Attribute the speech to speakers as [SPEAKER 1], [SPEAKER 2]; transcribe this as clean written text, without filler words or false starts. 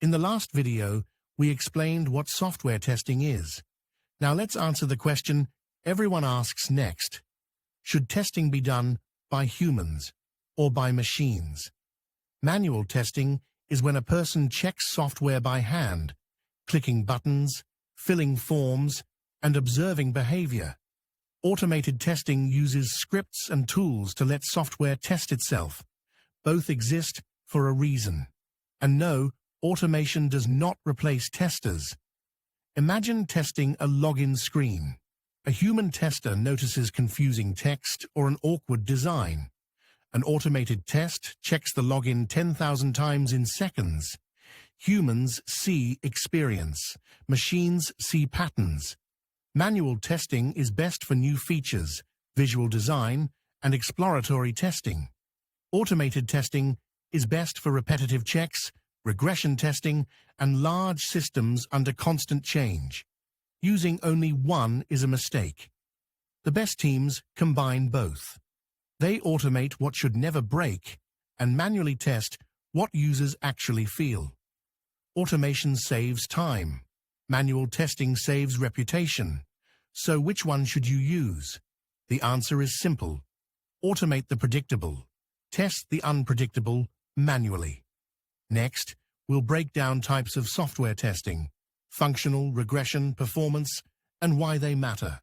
[SPEAKER 1] In the last video, we explained what software testing is. Now let's answer the question everyone asks next. Should testing be done by humans or by machines? Manual testing is when a person checks software by hand, clicking buttons, filling forms, and observing behavior. Automated testing uses scripts and tools to let software test itself. Both exist for a reason. And no, automation does not replace testers. Imagine testing a login screen. A human tester notices confusing text or an awkward design. An automated test checks the login 10,000 times in seconds. Humans see experience. Machines see patterns. Manual testing is best for new features, visual design, and exploratory testing. Automated testing is best for repetitive checks, regression testing, and large systems under constant change. Using only one is a mistake. The best teams combine both. They automate what should never break and manually test what users actually feel. Automation saves time. Manual testing saves reputation. So which one should you use? The answer is simple. Automate the predictable. Test the unpredictable manually. Next, we'll break down types of software testing, functional, regression, performance, and why they matter.